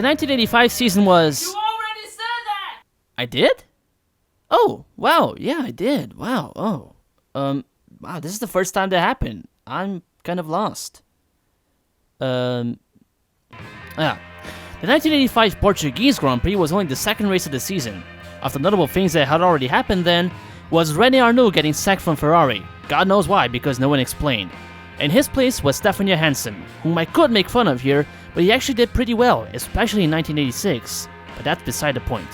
1985 season was... You already said that! I did? Oh, wow, yeah, I did. Wow, oh. Wow, this is the first time that happened. I'm kind of lost. The 1985 Portuguese Grand Prix was only the second race of the season. Of the notable things that had already happened then, was René Arnoux getting sacked from Ferrari. God knows why, because no one explained. In his place was Stefan Johansson, whom I could make fun of here, but he actually did pretty well, especially in 1986. But that's beside the point.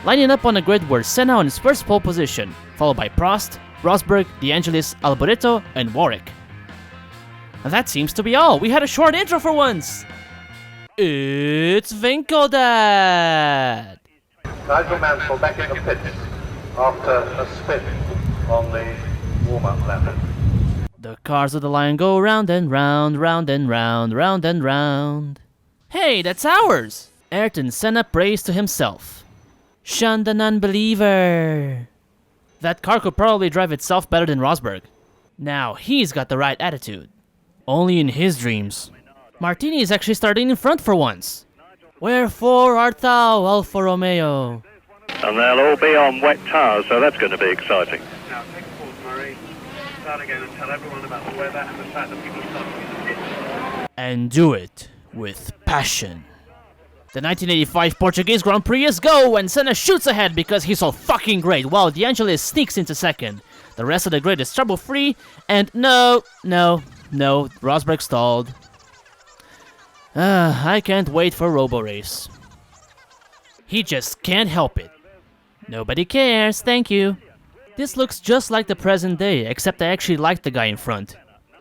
Lining up on the grid were Senna on his first pole position, followed by Prost, Rosberg, De Angelis, Alboreto, and Warwick. And that seems to be all. We had a short intro for once! It's Winkeldad! Nigel Mansell back in the pits after a spin on the warm-up lap. The cars of the line go round and round, round and round, round and round. Hey, that's ours! Ayrton Senna prays to himself. Shunned an unbeliever. That car could probably drive itself better than Rosberg. Now he's got the right attitude. Only in his dreams. Martini is actually starting in front for once. Wherefore art thou, Alfa Romeo? And they'll all be on wet tyres, so that's going to be exciting. Now, take a pause, Murray. Start again and tell everyone about the weather and the fact that people starting in the pits. And do it with passion. The 1985 Portuguese Grand Prix is go, and Senna shoots ahead because he's so fucking great, while De Angelis sneaks into second. The rest of the grid is trouble-free, and no, Rosberg stalled. I can't wait for Robo-Race. He just can't help it. Nobody cares, thank you. This looks just like the present day, except I actually like the guy in front.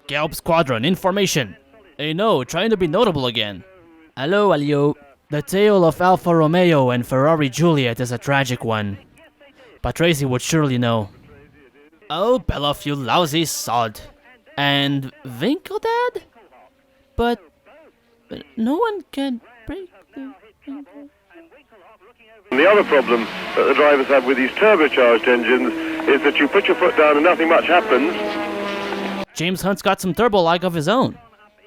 Gelb Squadron, in formation. Hey no, trying to be notable again. Hello, Alio. The tale of Alfa Romeo and Ferrari Juliet is a tragic one. Patrese would surely know. Oh, Beloff, you lousy sod. And Winkeldad? But no one can break the... The other problem that the drivers have with these turbocharged engines is that you put your foot down and nothing much happens. James Hunt's got some turbo lag of his own.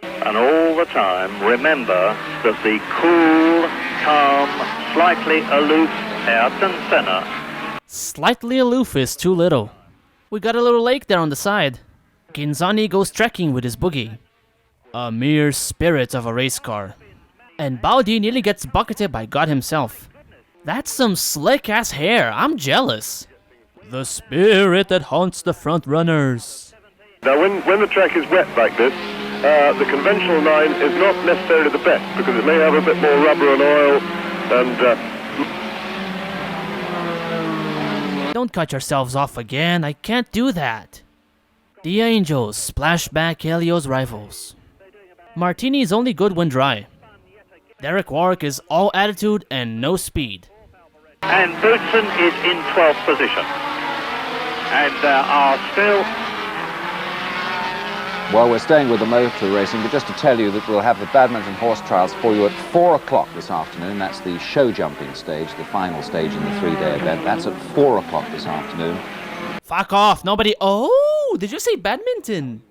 And all the time, remember that the cool, calm, slightly aloof Ayrton Senna. Slightly aloof is too little. We got a little lake there on the side. Ginzani goes trekking with his boogie. A mere spirit of a race car. And Baudi nearly gets bucketed by God himself. That's some slick-ass hair, I'm jealous. The spirit that haunts the front runners. Now, when the track is wet like this, the conventional line is not necessarily the best because it may have a bit more rubber and oil and... Don't cut yourselves off again, I can't do that. The Angels splash back Helio's rivals. Martini is only good when dry. Derek Warwick is all attitude and no speed. And Boutsen is in 12th position. And are still... Well, we're staying with the motor racing, but just to tell you that we'll have the badminton horse trials for you at 4 o'clock this afternoon. That's the show jumping stage, the final stage in the 3-day event. That's at 4 o'clock this afternoon. Fuck off, nobody... Oh, did you say badminton?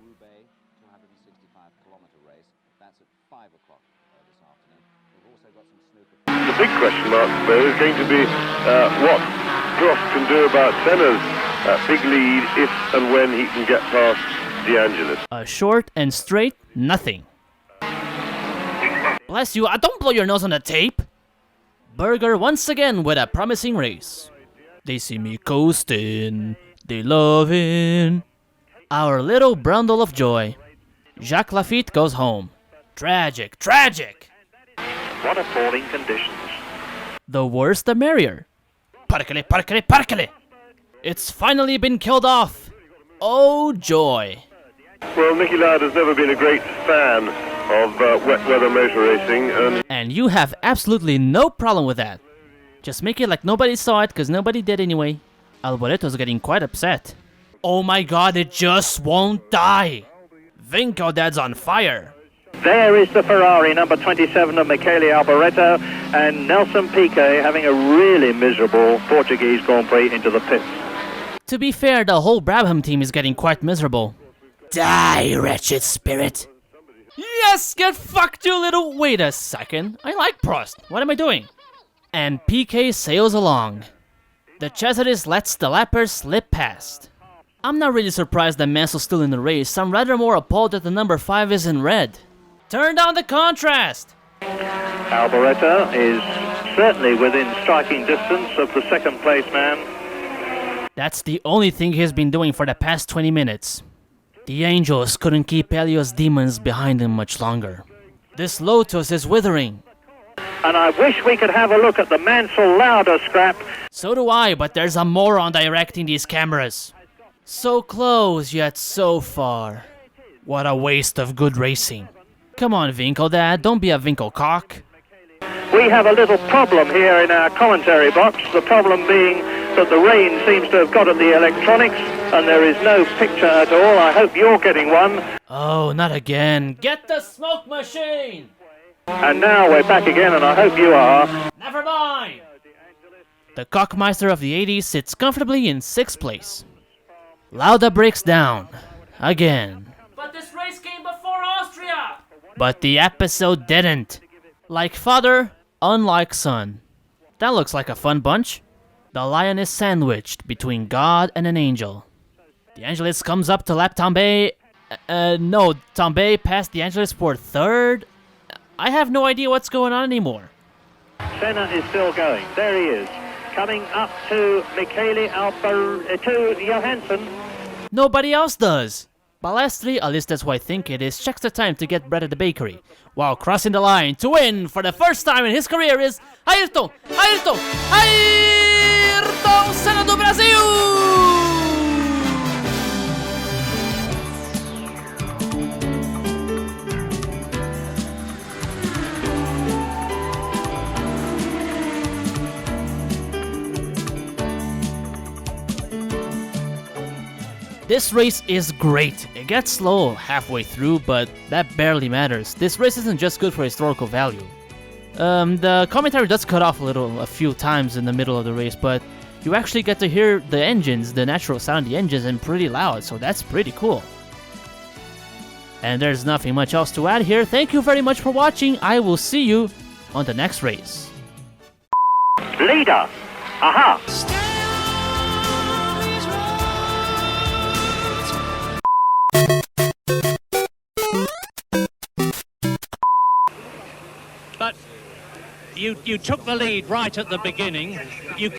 The big question mark, though, is going to be what Prost can do about Senna's big lead if and when he can get past De Angelis. A short and straight nothing. Bless you, don't blow your nose on the tape. Berger once again with a promising race. They see me coasting, they loving. Our little brundle of joy. Jacques Lafitte goes home. Tragic, tragic. What appalling conditions. The worse the merrier. Parkele, parkele, parkele. It's finally been killed off. Oh joy. Well, Nicky Lauda's never been a great fan of wet weather motor racing, and you have absolutely no problem with that. Just make it like nobody saw it, because nobody did anyway. Alboreto's getting quite upset. Oh my god, it just won't die. Winkeldad's on fire. There is the Ferrari number 27 of Michele Alboreto, and Nelson Piquet having a really miserable Portuguese Grand Prix into the pits. To be fair, the whole Brabham team is getting quite miserable. Die, wretched spirit. Yes, get fucked, you little... Wait a second. I like Prost. What am I doing? And PK sails along. The Cesaris lets the lappers slip past. I'm not really surprised that Mansell's still in the race. I'm rather more appalled that the number 5 is in red. Turn down the contrast! Alboreto is certainly within striking distance of the second place man. That's the only thing he's been doing for the past 20 minutes. The Angels couldn't keep Elio's demons behind him much longer. This Lotus is withering. And I wish we could have a look at the Mansell-Lauda scrap. So do I, but there's a moron directing these cameras. So close, yet so far. What a waste of good racing. Come on, Winkle Dad, don't be a Winkle cock. We have a little problem here in our commentary box, the problem being that the rain seems to have got at the electronics and there is no picture at all. I hope you're getting one. Oh, not again. Get the smoke machine! And now we're back again and I hope you are. Never mind! The Cockmeister of the 80s sits comfortably in 6th place. Lauda breaks down. Again. But this race came before Austria! But the episode didn't. Like father, unlike son. That looks like a fun bunch. The lion is sandwiched between God and an angel. The Angelis comes up to lap Tambay. No, Tambay passed the Angelis for 3rd. I have no idea what's going on anymore. Senna is still going. There he is. Coming up to to Johansson. Nobody else does. Balestri, at least that's who I think it is, checks the time to get bread at the bakery, while crossing the line to win for the first time in his career is Ayrton Senna do Brasil! This race is great. It gets slow halfway through, but that barely matters. This race isn't just good for historical value. The commentary does cut off a few times in the middle of the race, but you actually get to hear the engines, the natural sound of the engines, and pretty loud, so that's pretty cool. And there's nothing much else to add here. Thank you very much for watching. I will see you on the next race. Leader. Aha. But you took the lead right at the beginning. You